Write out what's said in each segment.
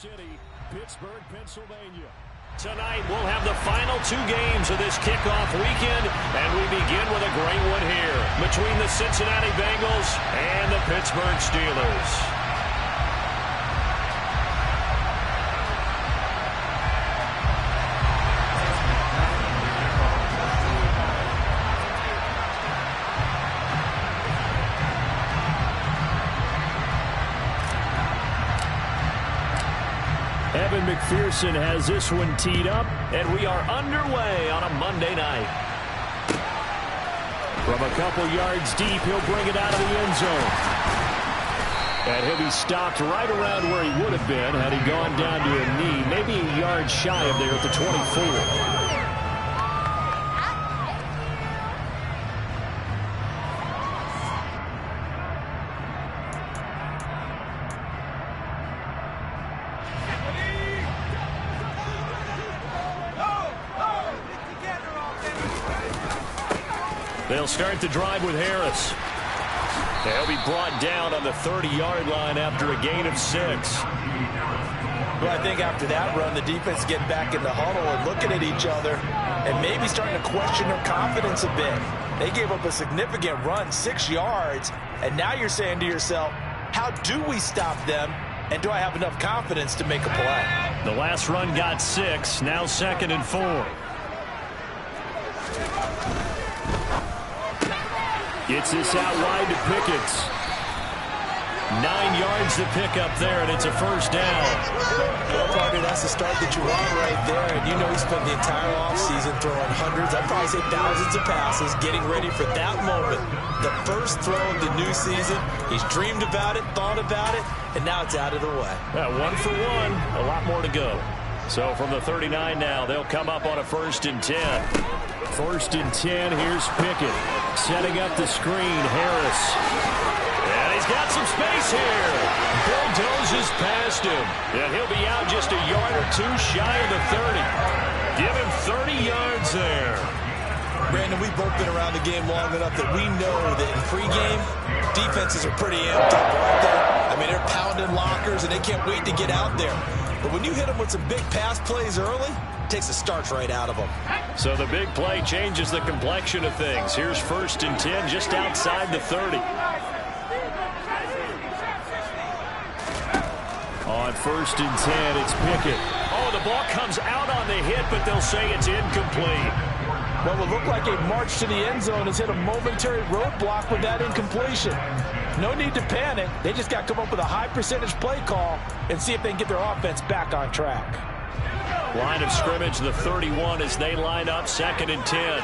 City, Pittsburgh, Pennsylvania. Tonight we'll have the final two games of this kickoff weekend, and we begin with a great one here between the Cincinnati Bengals and the Pittsburgh Steelers. Evan McPherson has this one teed up, and we are underway on a Monday night. From a couple yards deep, he'll bring it out of the end zone. And he'll be stopped right around where he would have been had he gone down to a knee, maybe a yard shy of there at the 24. They'll start the drive with Harris. They'll be brought down on the 30-yard line after a gain of 6. Well, I think after that run, the defense getting back in the huddle and looking at each other and maybe starting to question their confidence a bit. They gave up a significant run, 6 yards, and now you're saying to yourself, how do we stop them, and do I have enough confidence to make a play? The last run got 6, now 2nd and 4. Gets this out wide to Pickett. 9 yards to pick up there, and it's a first down. Well, partner, that's the start that you want right there. And you know he spent the entire offseason throwing hundreds, I'd probably say thousands of passes, getting ready for that moment. The first throw of the new season. He's dreamed about it, thought about it, and now it's out of the way. 1 for 1, a lot more to go. So from the 39 now, they'll come up on a 1st and 10. 1st and 10, here's Pickett. Setting up the screen, Harris. And he's got some space here. Bulldozes past him. And he'll be out just a yard or two shy of the 30. Give him 30 yards there. Brandon, we've both been around the game long enough that we know that in pregame, defenses are pretty amped up right there. I mean, they're pounding lockers, and they can't wait to get out there. But when you hit them with some big pass plays early, it takes the starch right out of them. So the big play changes the complexion of things. Here's 1st and 10 just outside the 30. On 1st and 10, it's Pickett. Oh, the ball comes out on the hit, but they'll say it's incomplete. What will look like a march to the end zone has hit a momentary roadblock with that incompletion. No need to panic. They just got to come up with a high percentage play call and see if they can get their offense back on track. Line of scrimmage, the 31 as they line up, 2nd and 10.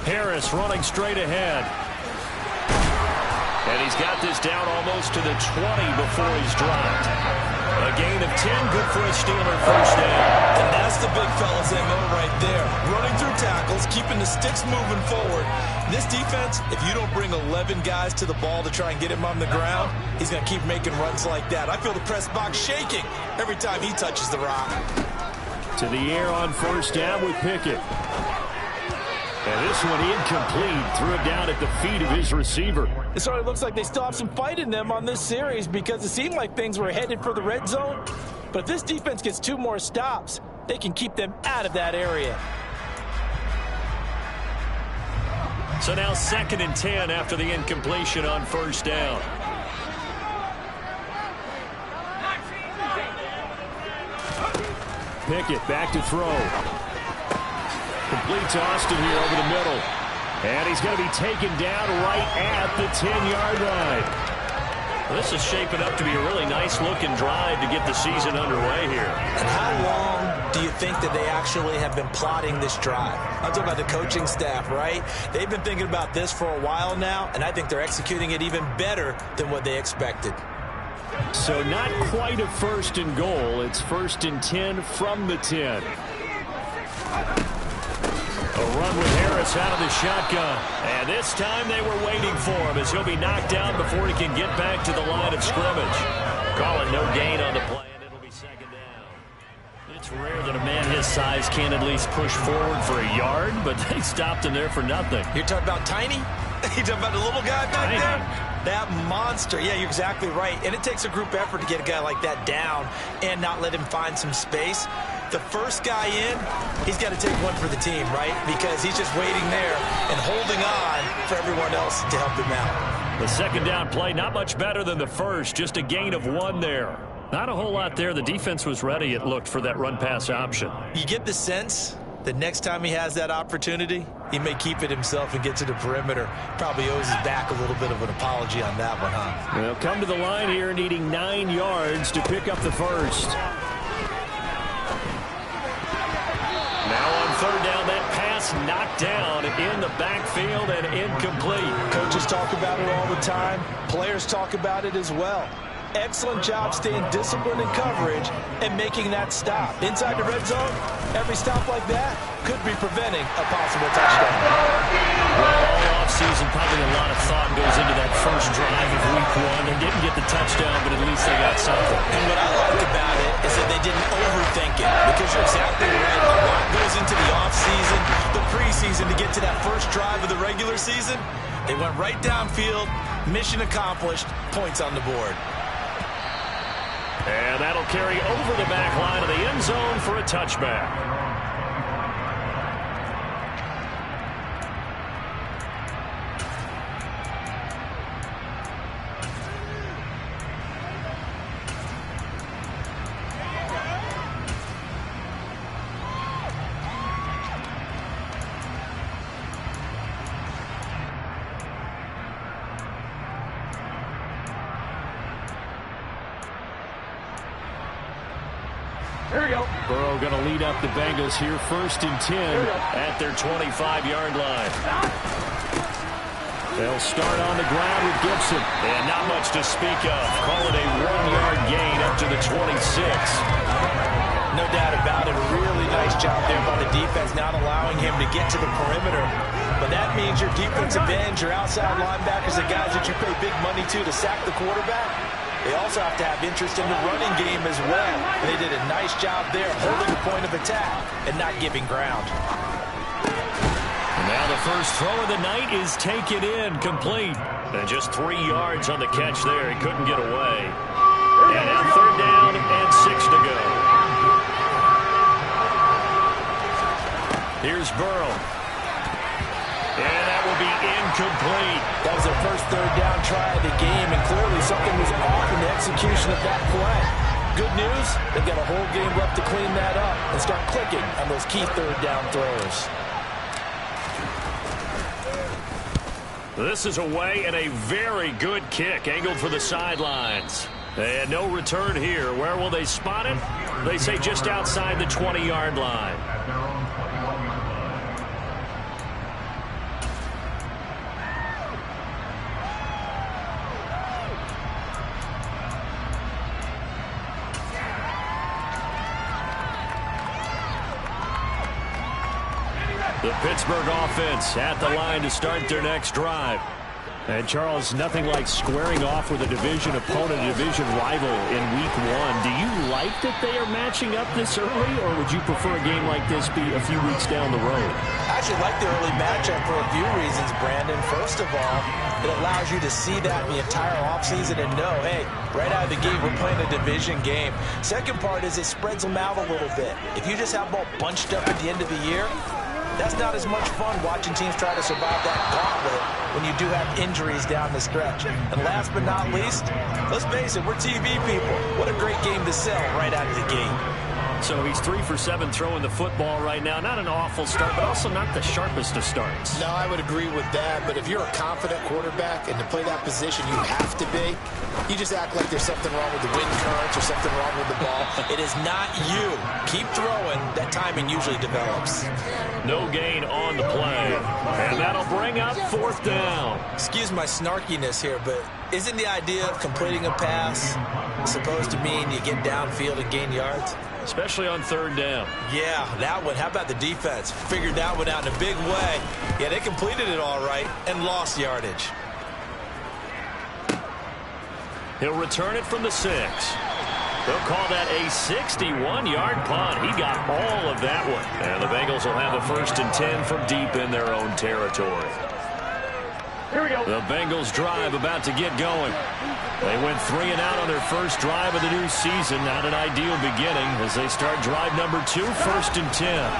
Harris running straight ahead. And he's got this down almost to the 20 before he's dropped. A gain of 10, good for a Steeler first down. And that's the big fella's MO right there. Running through tackles, keeping the sticks moving forward. This defense, if you don't bring 11 guys to the ball to try and get him on the ground, he's going to keep making runs like that. I feel the press box shaking every time he touches the rock. To the air on 1st down with Pickett. And this one incomplete. Threw it down at the feet of his receiver. It sort of looks like they still have some fight in them on this series because it seemed like things were headed for the red zone. But if this defense gets 2 more stops, they can keep them out of that area. So now 2nd and 10 after the incompletion on 1st down. Pickett back to throw. Complete to Austin here over the middle. And he's going to be taken down right at the 10-yard line. Well, this is shaping up to be a really nice-looking drive to get the season underway here. And how long do you think that they actually have been plotting this drive? I'm talking about the coaching staff, right? They've been thinking about this for a while now, and I think they're executing it even better than what they expected. So not quite a 1st and goal. It's 1st and 10 from the 10. A run with Harris out of the shotgun. And this time they were waiting for him as he'll be knocked down before he can get back to the line of scrimmage. Calling no gain on the play, and it'll be 2nd down. It's rare that a man his size can at least push forward for a yard, but they stopped him there for nothing. You're talking about tiny? You're talking about the little guy back there? That monster. Yeah, you're exactly right. And it takes a group effort to get a guy like that down and not let him find some space. The first guy in, he's got to take one for the team, right? Because he's just waiting there and holding on for everyone else to help him out. The second down play, not much better than the first. Just a gain of 1 there. Not a whole lot there. The defense was ready, it looked, for that run-pass option. You get the sense that next time he has that opportunity, he may keep it himself and get to the perimeter. Probably owes his back a little bit of an apology on that one, huh? They'll come to the line here needing 9 yards to pick up the first. Now on third down, that pass knocked down in the backfield and incomplete. Coaches talk about it all the time. Players talk about it as well. Excellent job staying disciplined in coverage and making that stop. Inside the red zone, every stop like that could be preventing a possible touchdown. Well, all offseason, probably a lot of thought goes into that first drive of week 1. They didn't get the touchdown, but at least they got something. And what I like about it is that they didn't overthink it, because you're exactly right. A lot goes into the offseason, the preseason to get to that first drive of the regular season. They went right downfield, mission accomplished, points on the board. And that'll carry over the back line of the end zone for a touchback. Burrow going to lead up the Bengals here, 1st and 10 at their 25-yard line. They'll start on the ground with Gibson. And not much to speak of. Call it a 1-yard gain up to the 26. No doubt about it. A really nice job there by the defense, not allowing him to get to the perimeter. But that means your defensive ends, your outside linebackers, the guys that you pay big money to sack the quarterback, they also have to have interest in the running game as well. And they did a nice job there, holding the point of attack and not giving ground. And now the first throw of the night is taken in, complete. And just 3 yards on the catch there. He couldn't get away. And now third down and 6 to go. Here's Burrow. And that will be incomplete. That was their first third down try of the game, and clearly something was off in the execution of that play. Good news, they've got a whole game left to clean that up and start clicking on those key third down throws. This is away and a very good kick, angled for the sidelines. And no return here. Where will they spot it? They say just outside the 20-yard line. The Pittsburgh offense at the line to start their next drive. And, Charles, nothing like squaring off with a division opponent, a division rival in week 1. Do you like that they are matching up this early, or would you prefer a game like this be a few weeks down the road? I actually like the early matchup for a few reasons, Brandon. First of all, it allows you to see that in the entire offseason and know, hey, right out of the gate, we're playing a division game. Second part is it spreads them out a little bit. If you just have them all bunched up at the end of the year, that's not as much fun watching teams try to survive that gauntlet when you do have injuries down the stretch. And last but not least, let's face it, we're TV people. What a great game to sell right out of the gate. So he's 3 for 7 throwing the football right now. Not an awful start, but also not the sharpest of starts. No, I would agree with that. But if you're a confident quarterback and to play that position you have to be, you just act like there's something wrong with the wind currents or something wrong with the ball. It is not you. Keep throwing. That timing usually develops. No gain on the play. And that'll bring up 4th down. Excuse my snarkiness here, but isn't the idea of completing a pass supposed to mean you get downfield and gain yards? Especially on 3rd down. Yeah, that one. How about the defense? Figured that one out in a big way. Yeah, they completed it all right and lost yardage. He'll return it from the 6. They'll call that a 61-yard punt. He got all of that one. And the Bengals will have a 1st and 10 from deep in their own territory. The Bengals drive about to get going. They went 3 and out on their first drive of the new season. Not an ideal beginning as they start drive number 2, 1st and 10.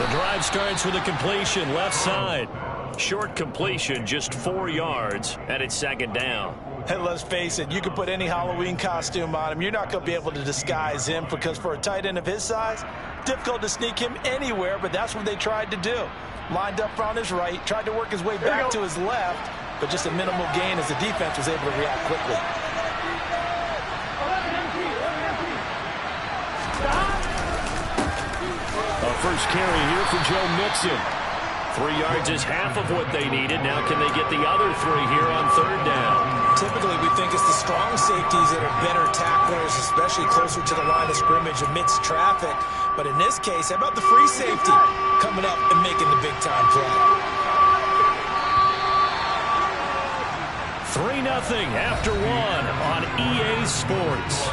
The drive starts with a completion left side. Short completion, just 4 yards, and it's 2nd down. And let's face it, you can put any Halloween costume on him. You're not going to be able to disguise him because for a tight end of his size, difficult to sneak him anywhere, but that's what they tried to do. Lined up on his right, tried to work his way back to his left, but just a minimal gain as the defense was able to react quickly. First carry here for Joe Mixon. 3 yards is half of what they needed. Now can they get the other 3 here on 3rd down? Typically, we think it's the strong safeties that are better tacklers, especially closer to the line of scrimmage amidst traffic. But in this case, how about the free safety coming up and making the big-time play? 3-0 after 1 on EA Sports.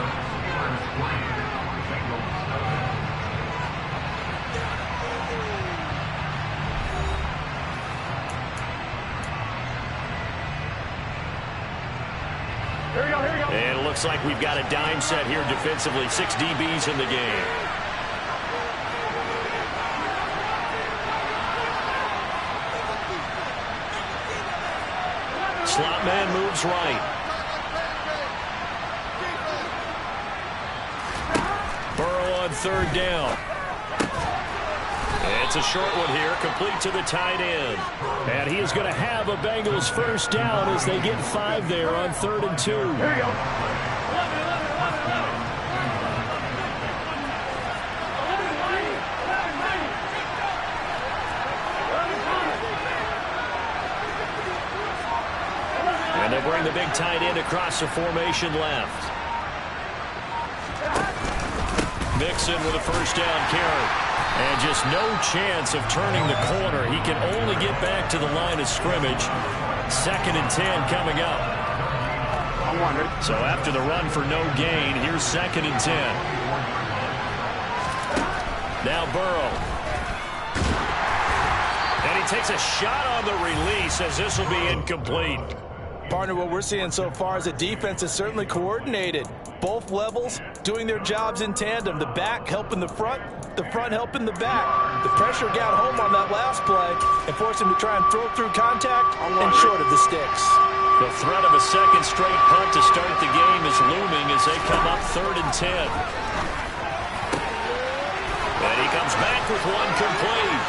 And it looks like we've got a dime set here defensively. 6 DBs in the game. Slot man moves right. Burrow on 3rd down. It's a short one here, complete to the tight end. And he is going to have a Bengals 1st down as they get 5 there on 3rd and 2. Here we go. And they bring the big tight end across the formation left. Mixon with a 1st down carry. And just no chance of turning the corner. He can only get back to the line of scrimmage. 2nd and 10 coming up. So after the run for no gain, here's 2nd and 10. Now Burrow. And he takes a shot on the release as this will be incomplete. Partner, what we're seeing so far is the defense is certainly coordinated. Both levels doing their jobs in tandem. The back helping the front helping the back. The pressure got home on that last play and forced him to try and throw through contact and short of the sticks. The threat of a 2nd straight punt to start the game is looming as they come up 3rd and 10. And he comes back with one complete.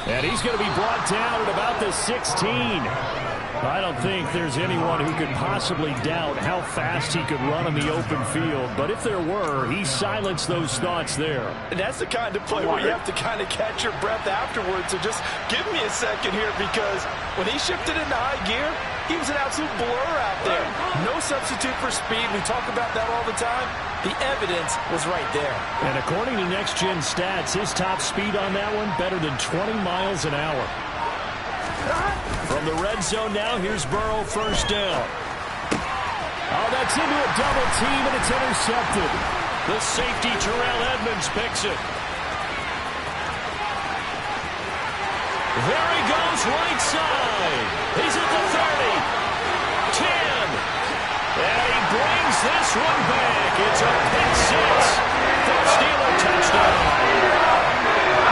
And he's going to be brought down at about the 16. I don't think there's anyone who could possibly doubt how fast he could run on the open field. But if there were, he silenced those thoughts there. And that's the kind of play where you have to kind of catch your breath afterwards. So just give me a second here, because when he shifted into high gear, he was an absolute blur out there. No substitute for speed. We talk about that all the time. The evidence was right there. And according to Next Gen Stats, his top speed on that one, better than 20 miles an hour. From the red zone now, here's Burrow 1st down. Oh, that's into a double team, and it's intercepted. The safety, Terrell Edmonds, picks it. There he goes, right side. He's at the 30, 10. And he brings this one back. It's a pick 6 for Steeler touchdown.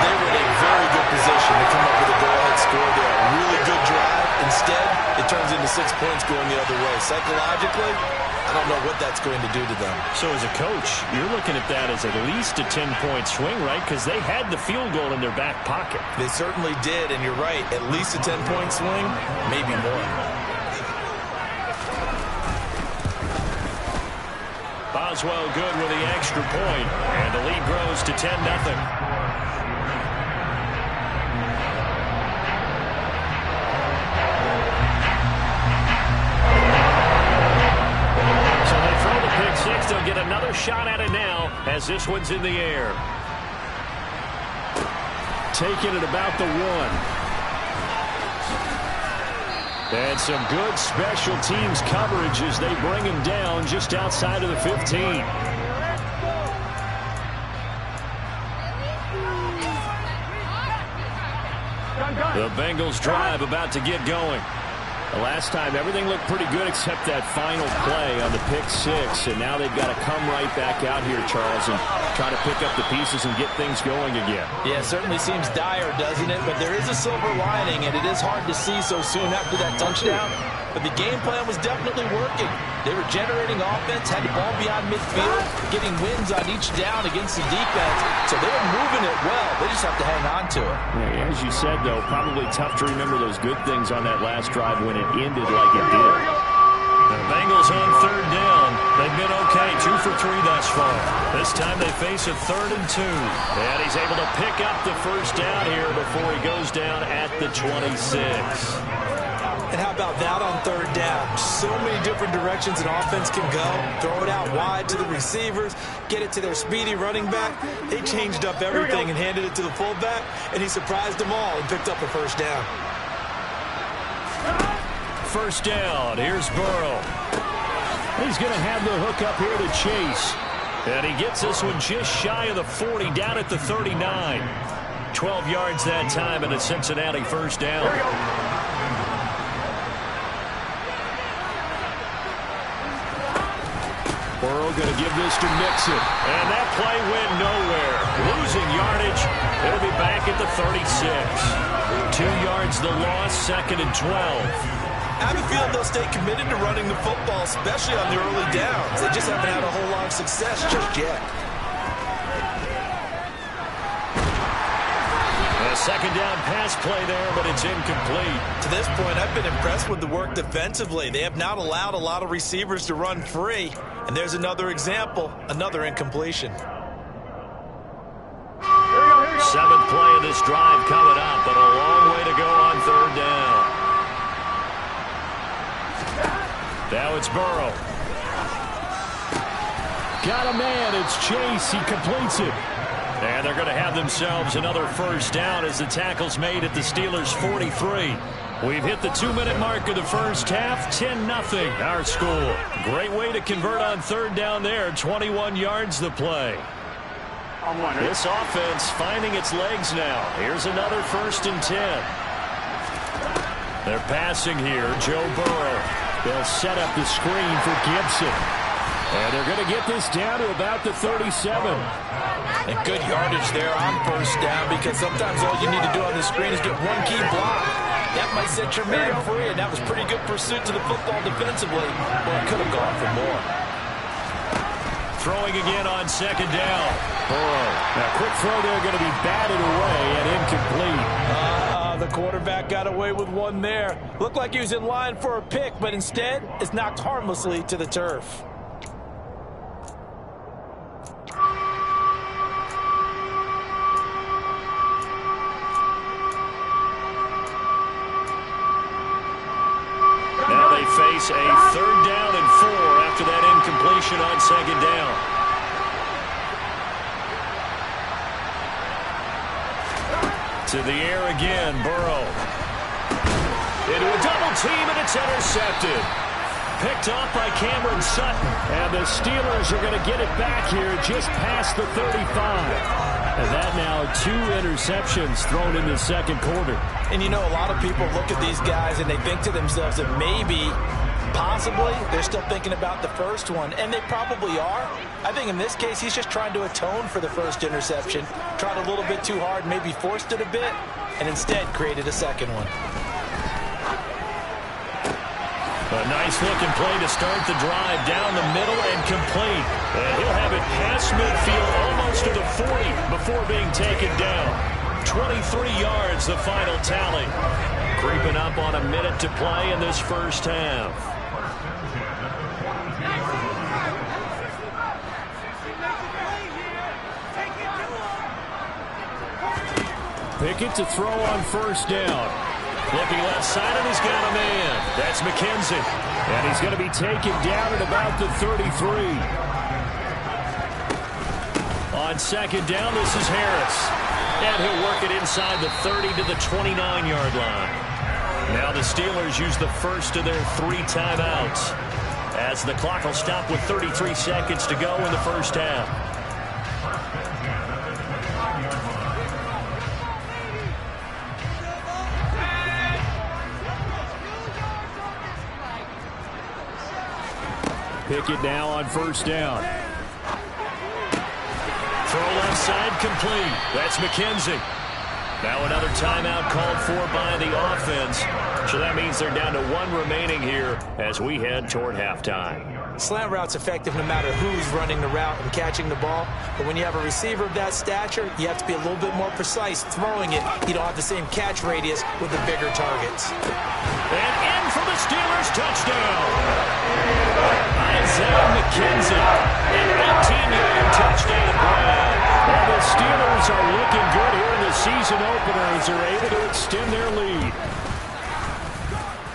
They were in a very good position to come up with a go-ahead score there. A really good drive. Instead, it turns into 6 points going the other way. Psychologically, I don't know what that's going to do to them. So as a coach, you're looking at that as at least a 10-point swing, right? Because they had the field goal in their back pocket. They certainly did, and you're right. At least a 10-point swing, maybe more. Boswell good with the extra point, and the lead grows to 10-0. They'll get another shot at it now as this one's in the air. Taking it about the 1. And some good special teams coverage as they bring him down just outside of the 15. The Bengals drive about to get going. The last time, everything looked pretty good except that final play on the pick six. And now they've got to come right back out here, Charles, and try to pick up the pieces and get things going again. Yeah, it certainly seems dire, doesn't it? But there is a silver lining, and it is hard to see so soon after that touchdown. But the game plan was definitely working. They were generating offense, had the ball beyond midfield, getting wins on each down against the defense. So they were moving it well. They just have to hang on to it. Yeah, as you said, though, probably tough to remember those good things on that last drive when it ended like it did. The Bengals on third down. They've been okay, 2 for 3 thus far. This time they face a 3rd and 2. And he's able to pick up the first down here before he goes down at the 26. And how about that on third down? So many different directions an offense can go. Throw it out wide to the receivers, get it to their speedy running back. They changed up everything and handed it to the fullback, and he surprised them all and picked up a first down. First down, here's Burrow. He's going to have the hook up here to Chase. And he gets this one just shy of the 40, down at the 39. 12 yards that time, and a Cincinnati first down. Burrow going to give this to Mixon. And that play went nowhere. Losing yardage. It'll be back at the 36. 2 yards the loss, 2nd and 12. I have a feeling they'll stay committed to running the football, especially on the early downs. They just haven't had a whole lot of success just yet. A second down pass play there, but it's incomplete. To this point, I've been impressed with the work defensively. They have not allowed a lot of receivers to run free. And there's another example, another incompletion. 7th play of this drive coming up, but a long way to go on third down. Now it's Burrow. Got a man. It's Chase. He completes it. And they're going to have themselves another first down as the tackle's made at the Steelers' 43. We've hit the 2-minute mark of the first half. 10-0 our score. Great way to convert on third down there. 21 yards the play. This offense finding its legs now. Here's another 1st and 10. They're passing here. Joe Burrow. They'll set up the screen for Gibson. And they're going to get this down to about the 37. And good yardage there on first down, because sometimes all you need to do on the screen is get one key block. That might set your man free, and that was pretty good pursuit to the football defensively. Well, it could have gone for more. Throwing again on 2nd down. Burrow. Now, quick throw there, going to be batted away and incomplete. The quarterback got away with one there. Looked like he was in line for a pick, but instead, it's knocked harmlessly to the turf. Now they face a 3rd down and 4 after that incompletion on 2nd down. To the air again, Burrow. Into a double team, and it's intercepted. Picked off by Cameron Sutton. And the Steelers are going to get it back here just past the 35. And that now 2 interceptions thrown in the second quarter. And you know, a lot of people look at these guys and they think to themselves that maybe, possibly, they're still thinking about the first one. And they probably are. I think in this case, he's just trying to atone for the first interception. Tried a little bit too hard, maybe forced it a bit, and instead created a second one. A nice-looking play to start the drive down the middle and complete. And he'll have it past midfield almost to the 40 before being taken down. 23 yards, the final tally. Creeping up on a minute to play in this first half. Pickett to throw on first down. Looking left side, and he's got a man. That's McKenzie. And he's going to be taken down at about the 33. On 2nd down, this is Harris. And he'll work it inside the 30 to the 29-yard line. Now the Steelers use the first of their 3 timeouts, as the clock will stop with 33 seconds to go in the first half. Pickett now on first down. Throw left side complete. That's McKenzie. Now another timeout called for by the offense. So that means they're down to 1 remaining here as we head toward halftime. Slant route's effective no matter who's running the route and catching the ball. But when you have a receiver of that stature, you have to be a little bit more precise throwing it. You don't have the same catch radius with the bigger targets. And in for the Steelers touchdown. Isaiah McKenzie. An 18-yard touchdown grab. And the Steelers are looking good here in the season opener as they're able to extend their lead.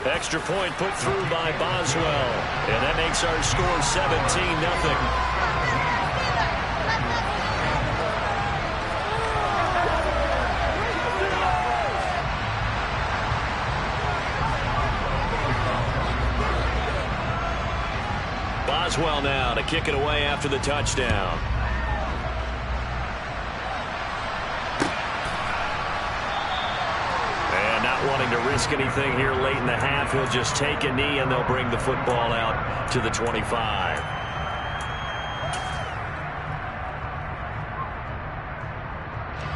Extra point put through by Boswell. And that makes our score 17-0. Boswell now to kick it away after the touchdown. Wanting to risk anything here late in the half, he'll just take a knee and they'll bring the football out to the 25.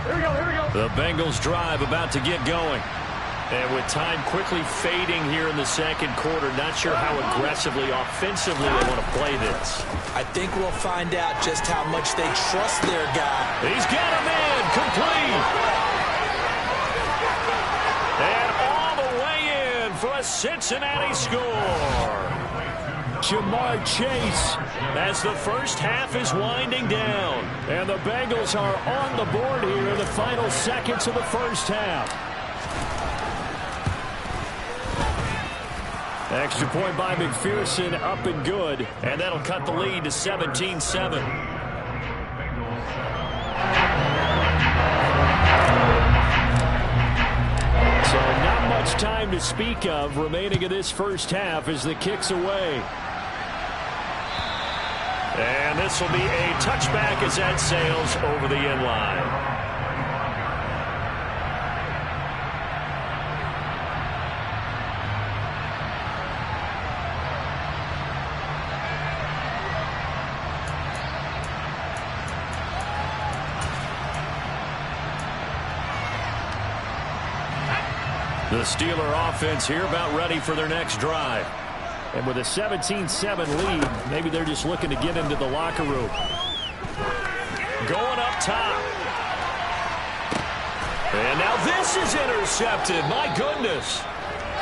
Here we go. The Bengals drive about to get going. And with time quickly fading here in the second quarter, not sure how aggressively, offensively they want to play this. I think we'll find out just how much they trust their guy. He's got a man complete. And all the way in for a Cincinnati score. Jamar Chase. As the first half is winding down. And the Bengals are on the board here in the final seconds of the first half. Extra point by McPherson, up and good. And that'll cut the lead to 17-7. Time to speak of remaining in this first half as the kick's away. And this will be a touchback as that sails over the end line. The Steeler offense here about ready for their next drive. And with a 17-7 lead, maybe they're just looking to get into the locker room. Going up top. And now this is intercepted. My goodness.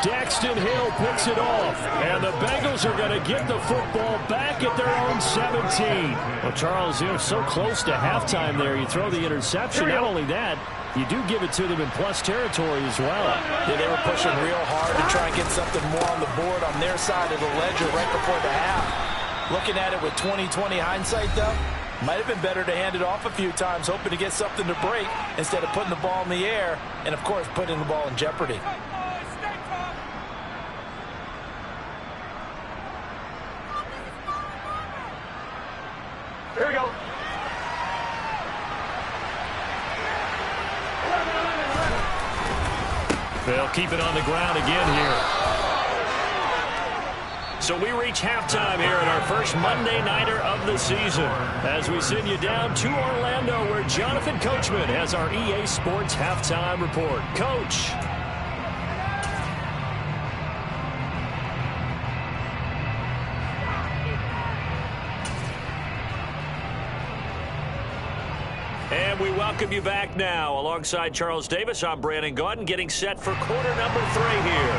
Daxton Hill picks it off. And the Bengals are going to get the football back at their own 17. Well, Charles, you're so close to halftime there. You throw the interception. Not only that, you do give it to them in plus territory as well. Yeah, they were pushing real hard to try and get something more on the board on their side of the ledger right before the half. Looking at it with 20/20 hindsight, though, might have been better to hand it off a few times, hoping to get something to break instead of putting the ball in the air and, of course, putting the ball in jeopardy. Here we go. They'll keep it on the ground again here. So we reach halftime here at our first Monday Nighter of the season as we send you down to Orlando where Jonathan Coachman has our EA Sports Halftime Report. Coach. And we welcome you back now. Alongside Charles Davis, I'm Brandon Gaudin, getting set for quarter number 3 here.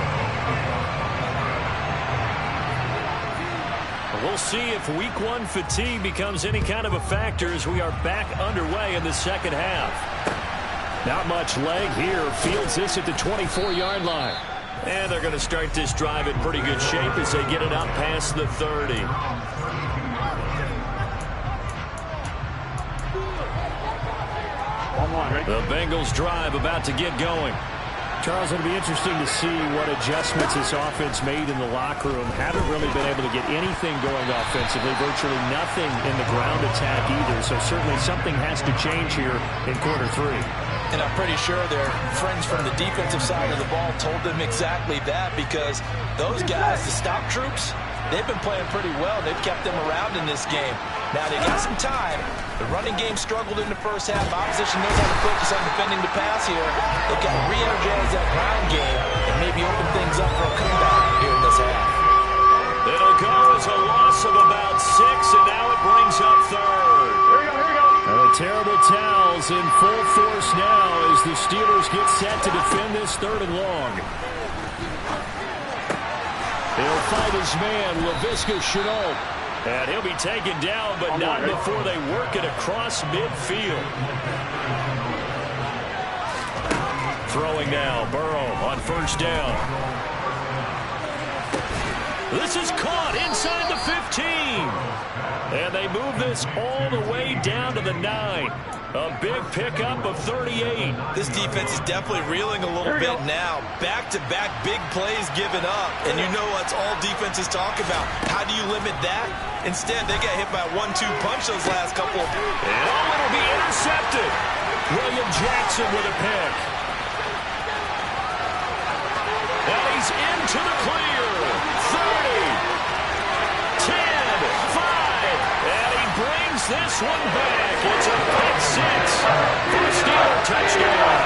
We'll see if week 1 fatigue becomes any kind of a factor as we are back underway in the second half. Not much leg here. Fields this at the 24-yard line. And they're going to start this drive in pretty good shape as they get it up past the 30. The Bengals drive about to get going. Charles, it'll be interesting to see what adjustments this offense made in the locker room. Haven't really been able to get anything going offensively, virtually nothing in the ground attack either. So certainly something has to change here in quarter 3. And I'm pretty sure their friends from the defensive side of the ball told them exactly that, because those guys, the stop troops, they've been playing pretty well. They've kept them around in this game. Now, they got some time. The running game struggled in the first half. Opposition knows how to focus on defending the pass here. They've got to re-energize that ground game and maybe open things up for a comeback here in this half. It'll go as a loss of about 6, and now it brings up third. And the terrible towels in full force now as the Steelers get set to defend this 3rd and long. He'll fight his man, Laviska Shenault. And he'll be taken down, but not before they work it across midfield. Throwing now, Burrow on 1st down. This is caught inside the 15. And they move this all the way down to the 9. A big pickup of 38. This defense is definitely reeling a little bit now. Back-to-back big plays given up. And you know that's all defenses talk about. How do you limit that? Instead, they got hit by a 1-2 punch those last couple of... And it'll be intercepted. William Jackson with a pick. And he's into the clear. 30. 10. 5. And he brings this one back. It's a pick 6 for a Steeler touchdown.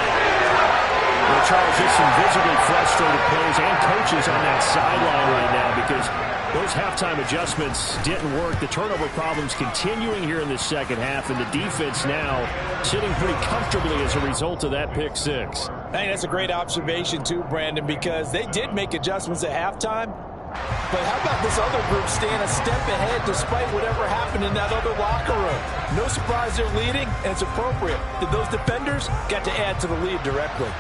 Well, Charles, there's some visibly frustrated players and coaches on that sideline right now because those halftime adjustments didn't work. The turnover problems continuing here in the 2nd half, and the defense now sitting pretty comfortably as a result of that pick 6. I think that's a great observation too, Brandon, because they did make adjustments at halftime. But how about this other group staying a step ahead despite whatever happened in that other locker room? No surprise they're leading, and it's appropriate that those defenders got to add to the lead directly.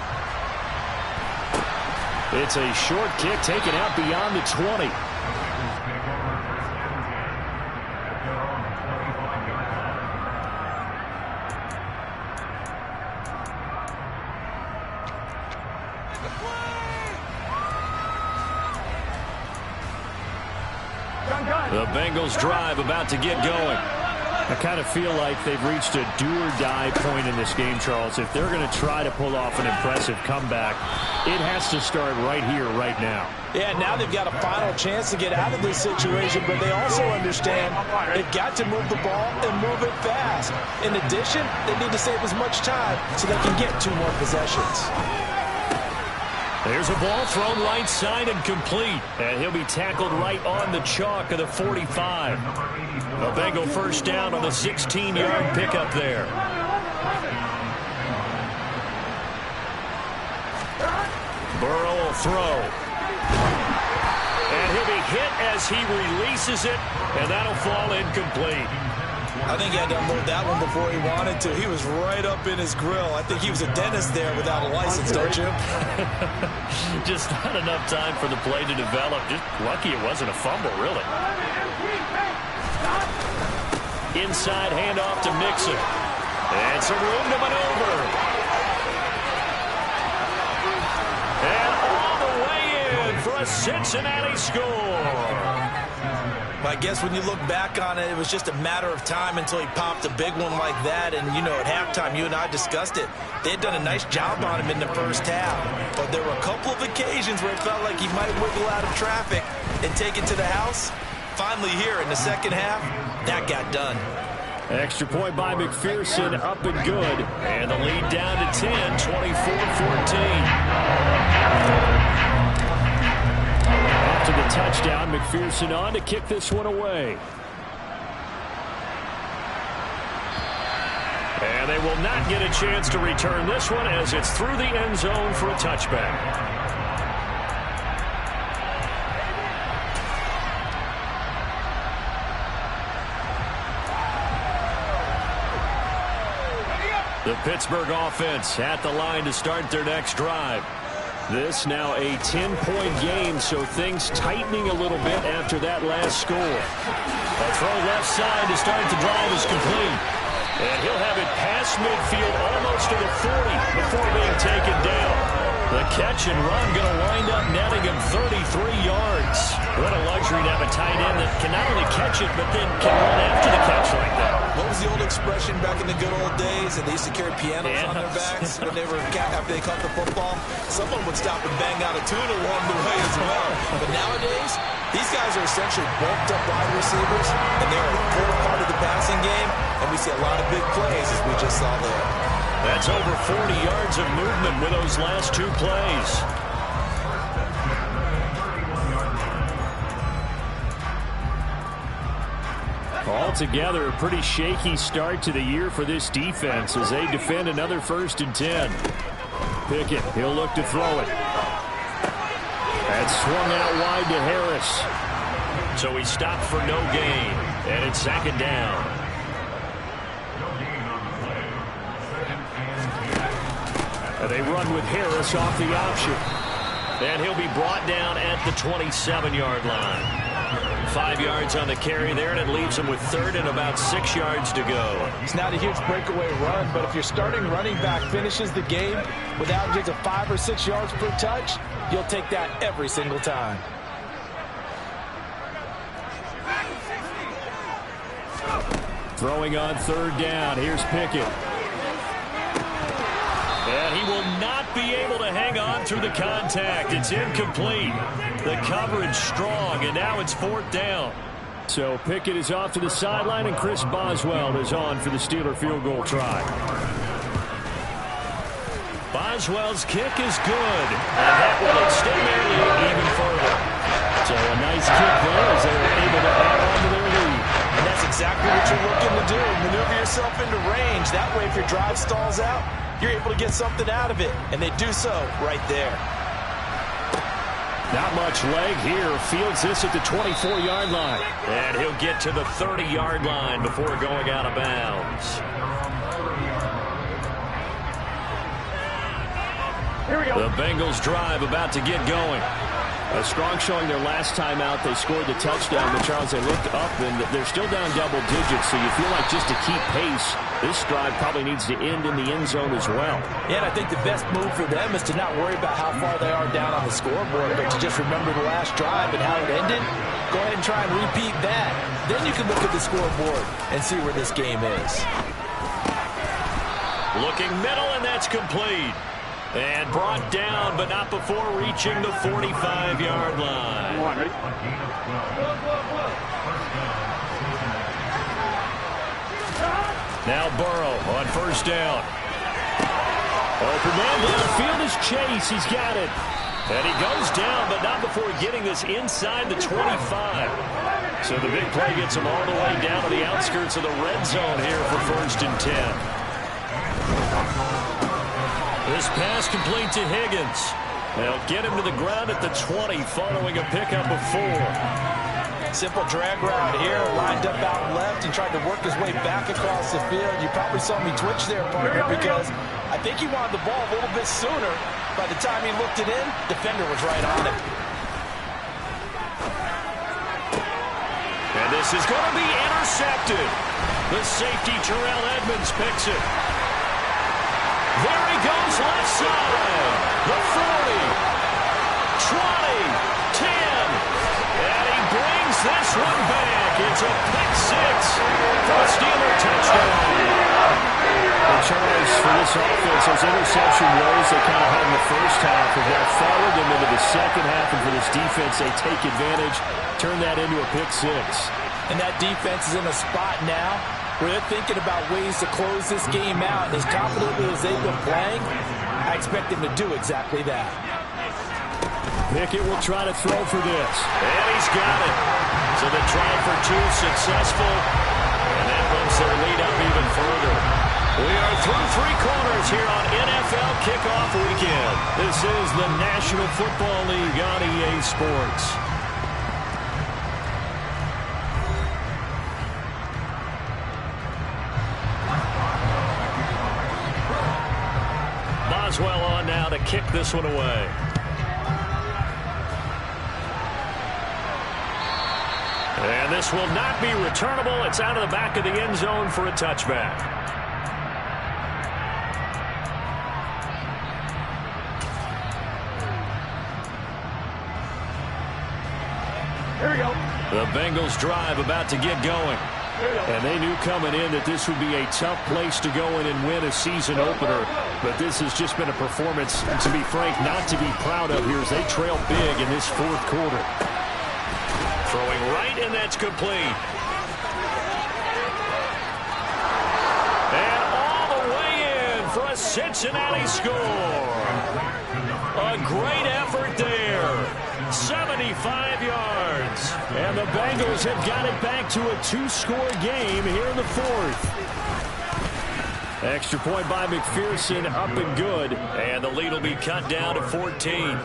It's a short kick taken out beyond the 20. The Bengals drive about to get going. I kind of feel like they've reached a do-or-die point in this game, Charles. If they're going to try to pull off an impressive comeback, it has to start right here, right now. Yeah, now they've got a final chance to get out of this situation, but they also understand they've got to move the ball and move it fast. In addition, they need to save as much time so they can get 2 more possessions. There's a ball thrown right side and complete. And he'll be tackled right on the chalk of the 45. A Bengal 1st down on the 16-yard pickup there. Burrow will throw. And he'll be hit as he releases it. And that'll fall incomplete. I think he had to unload that one before he wanted to. He was right up in his grill. I think he was a dentist there without a license, don't you? Just not enough time for the play to develop. Just lucky it wasn't a fumble, really. Inside handoff to Mixon. And some room to maneuver. And all the way in for a Cincinnati score. I guess when you look back on it, it was just a matter of time until he popped a big one like that. And, you know, at halftime, you and I discussed it. They had done a nice job on him in the first half. But there were a couple of occasions where it felt like he might wiggle out of traffic and take it to the house. Finally here in the second half, that got done. Extra point by McPherson, up and good. And the lead down to 10, 24-14. After the touchdown, McPherson on to kick this one away. And they will not get a chance to return this one as it's through the end zone for a touchback. The Pittsburgh offense at the line to start their next drive. This now a 10-point game, so things tightening a little bit after that last score. A throw left side to start the drive is complete. And he'll have it past midfield almost to the 40 before being taken down. The catch and run going to wind up netting him 33 yards. What a luxury to have a tight end that can not only catch it, but then can run after the catch like that. What was the old expression back in the good old days? And they used to carry pianos on their backs when they were after they caught the football. Someone would stop and bang out a tune along the way as well. But nowadays, these guys are essentially bulked up wide receivers, and they're a core part of the passing game. And we see a lot of big plays, as we just saw there. That's over 40 yards of movement with those last two plays. Altogether, a pretty shaky start to the year for this defense as they defend another 1st and 10. Pickett, he'll look to throw it. That's swung out wide to Harris. So he stopped for no gain, and it's 2nd down. And they run with Harris off the option. And he'll be brought down at the 27-yard line. 5 yards on the carry there, and it leaves him with 3rd and about 6 yards to go. It's not a huge breakaway run, but if your starting running back finishes the game with averages of 5 or 6 yards per touch, you'll take that every single time. Throwing on 3rd down. Here's Pickett. And he will not be able to hang on through the contact. It's incomplete. The coverage strong, and now it's 4th down. So Pickett is off to the sideline, and Chris Boswell is on for the Steeler field goal try. Boswell's kick is good, and that will extend their lead even further. So a nice kick there as they were able to add on to their lead. And that's exactly what you're looking to do. Maneuver yourself into range. That way, if your drive stalls out, you're able to get something out of it, and they do so right there. Not much leg here. Fields this at the 24-yard line. And he'll get to the 30-yard line before going out of bounds. Here we go. The Bengals drive about to get going. A strong showing their last time out. They scored the touchdown, but Charles, they looked up, and they're still down double digits, so you feel like just to keep pace, this drive probably needs to end in the end zone as well. Yeah, and I think the best move for them is to not worry about how far they are down on the scoreboard, but to just remember the last drive and how it ended. Go ahead and try and repeat that. Then you can look at the scoreboard and see where this game is. Looking middle, and that's complete. And brought down, but not before reaching the 45-yard line. Now Burrow on 1st down. Open man downfield is Chase. He's got it. And he goes down, but not before getting this inside the 25. So the big play gets him all the way down to the outskirts of the red zone here for 1st and 10. This pass complete to Higgins. They'll get him to the ground at the 20 following a pickup of 4. Simple drag route here, lined up out left and tried to work his way back across the field. You probably saw me twitch there, partner, because I think he wanted the ball a little bit sooner. By the time he looked it in, defender was right on him. And this is going to be intercepted. The safety, Terrell Edmonds, picks it. There he goes, left side. The 40, 20, 10. And he brings this one back. It's a pick 6 for a Steeler touchdown. And Charles, for this offense, those interception woes they kind of had in the first half have now followed them into the second half. And for this defense, they take advantage, turn that into a pick 6. And that defense is in a spot now where they're thinking about ways to close this game out. And as confidently as they've been playing, I expect them to do exactly that. Pickett will try to throw for this. And he's got it. So the try for 2 successful. And that bumps their lead up even further. We are through 3 quarters here on NFL Kickoff Weekend. This is the National Football League on EA Sports. Boswell on now to kick this one away. And this will not be returnable. It's out of the back of the end zone for a touchback. The Bengals drive about to get going. And they knew coming in that this would be a tough place to go in and win a season opener. But this has just been a performance, to be frank, not to be proud of here as they trail big in this fourth quarter. Throwing right, and that's complete. And all the way in for a Cincinnati score. A great effort there. 75 yards. And the Bengals have got it back to a 2-score game here in the fourth. Extra point by McPherson, up and good. And the lead will be cut down to 14.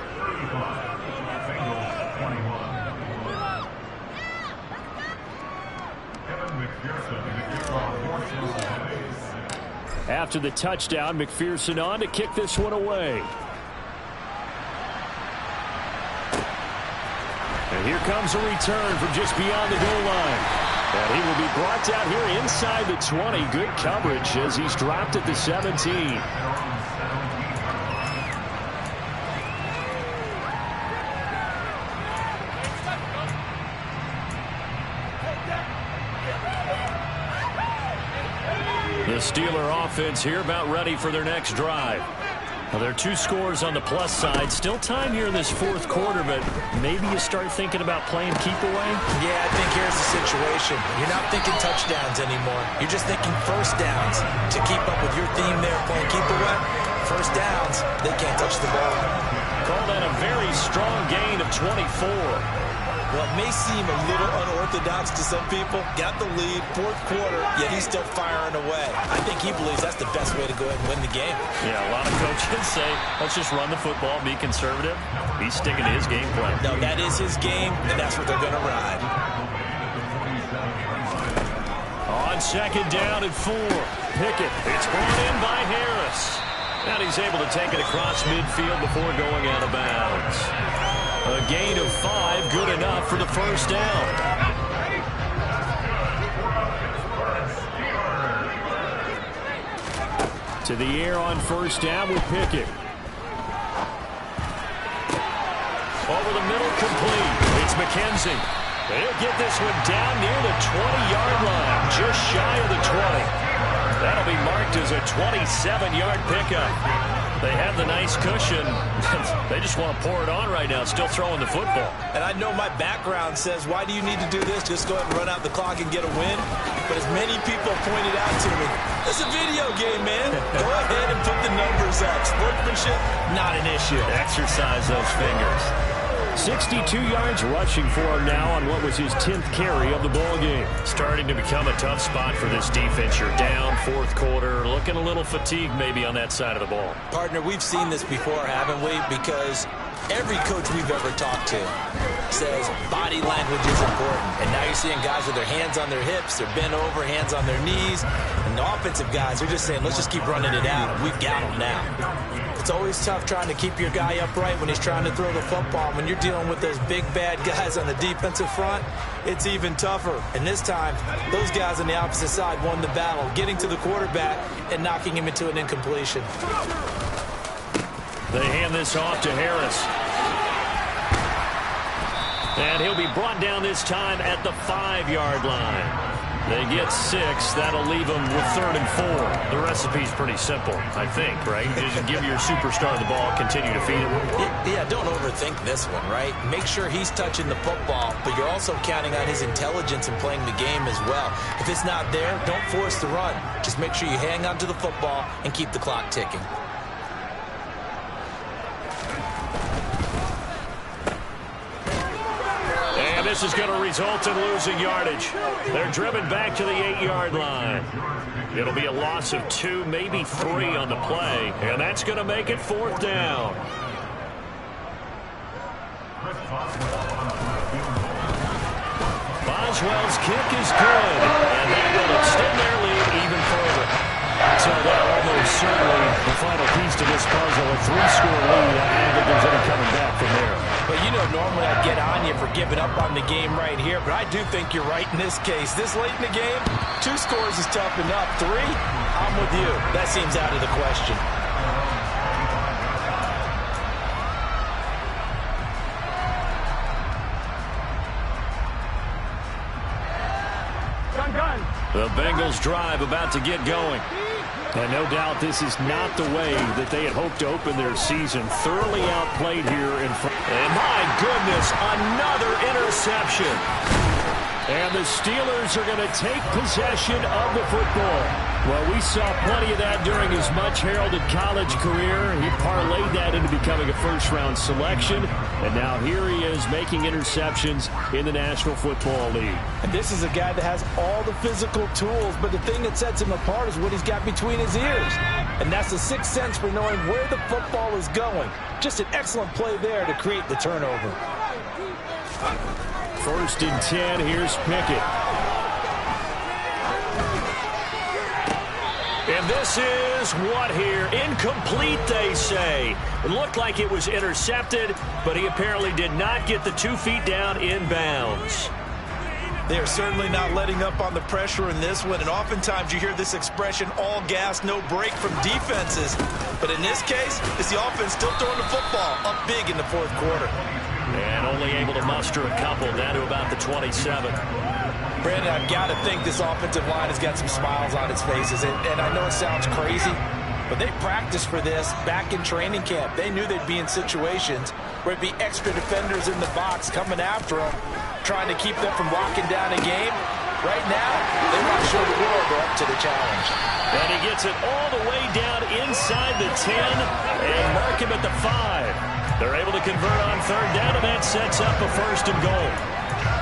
After the touchdown, McPherson on to kick this one away. And here comes a return from just beyond the goal line. And he will be brought down here inside the 20. Good coverage as he's dropped at the 17. The Steeler offense here about ready for their next drive. Well, there are 2 scores on the plus side. Still time here in this fourth quarter, but maybe you start thinking about playing keep away? Yeah, I think here's the situation. You're not thinking touchdowns anymore. You're just thinking first downs. To keep up with your theme there, playing keep away, first downs, they can't touch the ball. Call that a very strong gain of 24. Well, it may seem a little unorthodox to some people. Got the lead, fourth quarter, yet he's still firing away. I think he believes that's the best way to go ahead and win the game. Yeah, a lot of coaches say, let's just run the football, be conservative. He's sticking to his game plan. No, that is his game, and that's what they're going to ride. On second down and 4. Pickett. It's brought in by Harris. And he's able to take it across midfield before going out of bounds. A gain of 5, good enough for the first down. To the air on first down with Pickett. Over the middle, complete. It's McKenzie. They'll get this one down near the 20-yard line, just shy of the 20. That'll be marked as a 27-yard pickup. They have the nice cushion. They just want to pour it on right now, still throwing the football. And I know my background says, why do you need to do this? Just go ahead and run out the clock and get a win. But as many people pointed out to me, it's a video game, man. Go ahead and put the numbers up. Sportsmanship, not an issue. Exercise those fingers. 62 yards rushing for him now on what was his 10th carry of the ball game. Starting to become a tough spot for this defense. You're down, fourth quarter, looking a little fatigued maybe on that side of the ball. Partner, we've seen this before, haven't we? Because every coach we've ever talked to says body language is important. And now you're seeing guys with their hands on their hips, they're bent over, hands on their knees. And the offensive guys are just saying, let's just keep running it out. And we've got them now. It's always tough trying to keep your guy upright when he's trying to throw the football. When you're dealing with those big, bad guys on the defensive front, it's even tougher. And this time, those guys on the opposite side won the battle, getting to the quarterback and knocking him into an incompletion. They hand this off to Harris. And he'll be brought down this time at the 5-yard line. They get 6. That'll leave them with 3rd and 4. The recipe's pretty simple, I think, right? Just give your superstar the ball, continue to feed him. Yeah, don't overthink this one, right? Make sure he's touching the football, but you're also counting on his intelligence in playing the game as well. If it's not there, don't force the run. Just make sure you hang on to the football and keep the clock ticking. This is going to result in losing yardage. They're driven back to the 8-yard line. It'll be a loss of 2, maybe 3 on the play, and that's going to make it 4th down. Boswell's kick is good, and that will extend their lead even further. So that almost certainly the final piece to this puzzle, a 3-score lead. I don't think there's any coming back from there. But you know, normally I'd get on you for giving up on the game right here, but I do think you're right in this case. This late in the game, 2 scores is tough enough. 3, I'm with you. That seems out of the question. The Bengals drive about to get going. And no doubt this is not the way that they had hoped to open their season. Thoroughly outplayed here in front. And my goodness, another interception. And the Steelers are going to take possession of the football. Well, we saw plenty of that during his much-heralded college career. He parlayed that into becoming a first-round selection. And now here he is making interceptions in the National Football League. And this is a guy that has all the physical tools, but the thing that sets him apart is what he's got between his ears. And that's the sixth sense for knowing where the football is going. Just an excellent play there to create the turnover. 1st and 10, here's Pickett. And this is what here? Incomplete, they say. It looked like it was intercepted, but he apparently did not get the 2 feet down in bounds. They are certainly not letting up on the pressure in this one, and oftentimes you hear this expression, all gas, no break from defenses. But in this case, it's the offense still throwing the football up big in the 4th quarter. And only able to muster a couple, down to about the 27. Brandon, I've got to think this offensive line has got some smiles on its faces. And I know it sounds crazy, but they practiced for this back in training camp. They knew they'd be in situations where it'd be extra defenders in the box coming after them, trying to keep them from locking down a game. Right now, they want to show the world they're up to the challenge. And he gets it all the way down inside the 10 and mark him at the 5. They're able to convert on 3rd down, and that sets up a 1st and goal.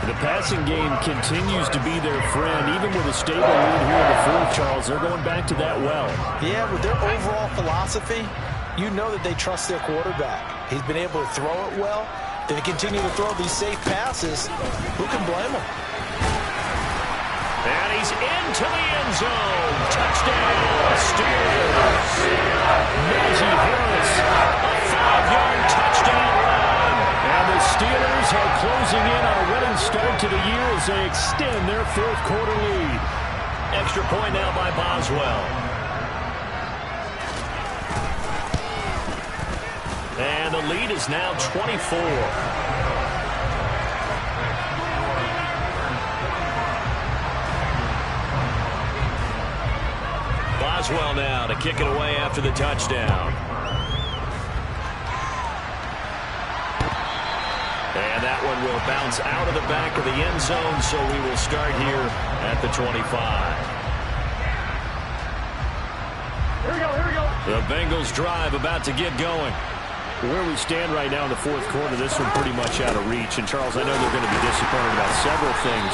The passing game continues to be their friend. Even with a stable lead here in the 4th, Charles, they're going back to that well. Yeah, with their overall philosophy, you know that they trust their quarterback. He's been able to throw it well. If they continue to throw these safe passes, who can blame them? And he's into the end zone. Touchdown, Steelers. Najee Harris, A 5-yard touchdown run. and the Steelers are closing in on a winning start to the year as they extend their 4th quarter lead. Extra point now by Boswell. And the lead is now 24. Boswell now to kick it away after the touchdown. And that one will bounce out of the back of the end zone, so we will start here at the 25. Here we go. The Bengals drive about to get going. Where we stand right now in the 4th quarter, this one pretty much out of reach. And, Charles, I know they're going to be disappointed about several things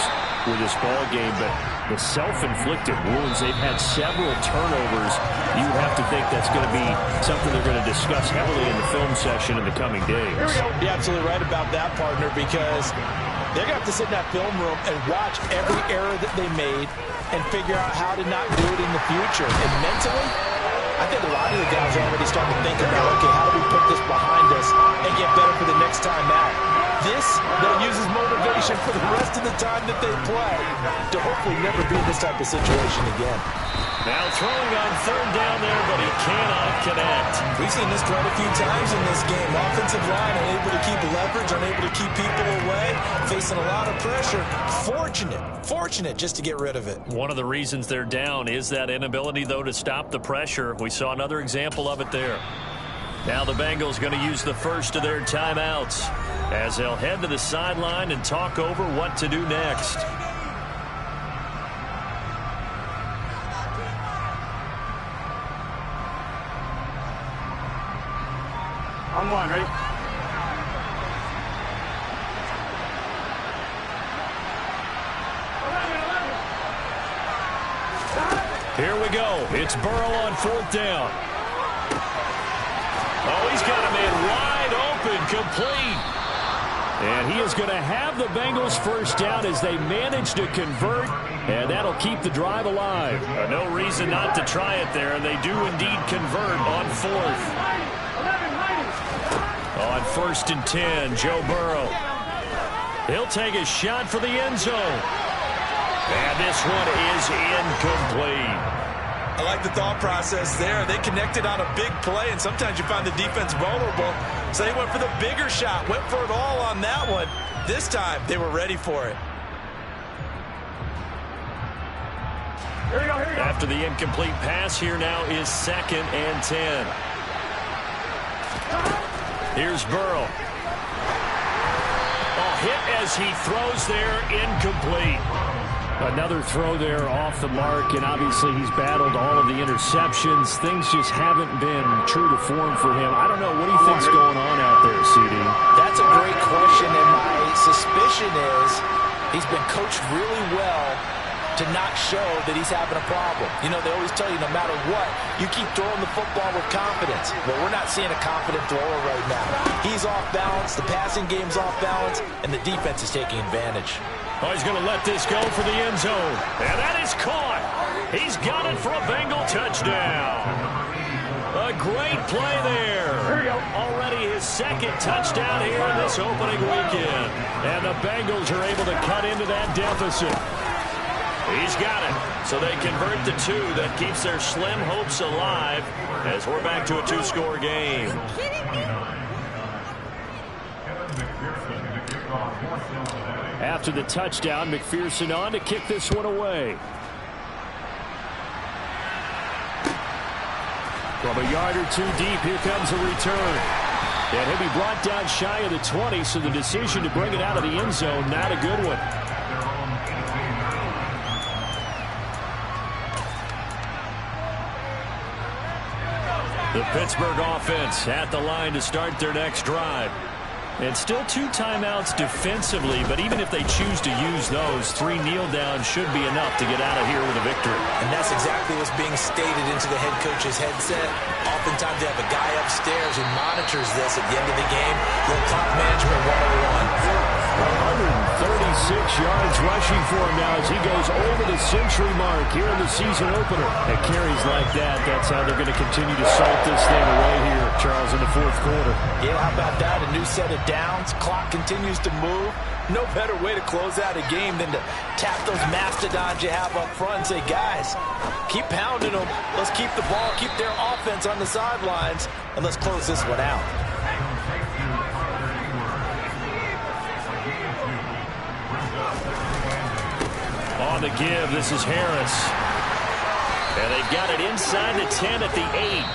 with this ball game, but the self-inflicted wounds, they've had several turnovers. You have to think that's going to be something they're going to discuss heavily in the film session in the coming days. You're absolutely right about that, partner, because they're going to have to sit in that film room and watch every error that they made and figure out how to not do it in the future. And mentally, I think a lot of the guys are already starting to think about, okay, how do we put this behind us and get better for the next time out? This, they'll use as motivation for the rest of the time that they play to hopefully never be in this type of situation again. Now throwing on 3rd down there, but he cannot connect. We've seen this quite a few times in this game. Offensive line unable to keep leverage, unable to keep people away, facing a lot of pressure. Fortunate just to get rid of it. One of the reasons they're down is that inability, though, to stop the pressure. We saw another example of it there. Now the Bengals going to use the first of their timeouts as they'll head to the sideline and talk over what to do next. On one, ready? Here we go. It's Burrow on 4th down. Oh, he's got a man wide open, complete. And he is going to have the Bengals 1st down as they manage to convert, and that'll keep the drive alive. No reason not to try it there, and they do indeed convert on 4th. On 1st and 10, Joe Burrow. He'll take a shot for the end zone. And this one is incomplete. I like the thought process there. They connected on a big play, and sometimes you find the defense vulnerable. So they went for the bigger shot, went for it all on that one. This time, they were ready for it. After the incomplete pass, here now is 2nd and 10. Here's Burrow. Hit as he throws there, incomplete. Another throw there off the mark, and obviously he's battled all of the interceptions. Things just haven't been true to form for him. I don't know. What do you think's going on out there, CD? That's a great question, and my suspicion is he's been coached really well to not show that he's having a problem. You know, they always tell you no matter what, you keep throwing the football with confidence. Well, we're not seeing a confident thrower right now. He's off balance, the passing game's off balance, and the defense is taking advantage. Oh, he's going to let this go for the end zone. And that is caught. He's got it for a Bengal touchdown. A great play there. Already his 2nd touchdown here in this opening weekend. And the Bengals are able to cut into that deficit. He's got it. So they convert the 2. That keeps their slim hopes alive as we're back to a 2-score game. After the touchdown, McPherson on to kick this one away. From a yard or 2 deep, here comes a return. And he'll be brought down shy of the 20, so the decision to bring it out of the end zone, not a good one. The Pittsburgh offense at the line to start their next drive. And still 2 timeouts defensively, but even if they choose to use those, 3 kneel downs should be enough to get out of here with a victory. And that's exactly what's being stated into the head coach's headset. Oftentimes they have a guy upstairs who monitors this at the end of the game. Little clock management 101. 136 yards rushing for him now as he goes over the century mark here in the season opener. At carries like that, that's how they're going to continue to salt this thing away here, Charles, in the 4th quarter. Yeah, how about that? A new set of downs. Clock continues to move. No better way to close out a game than to tap those mastodons you have up front and say, guys, keep pounding them. Let's keep the ball, keep their offense on the sidelines, and let's close this one out. On the give, this is Harris. And they've got it inside the 10 at the 8.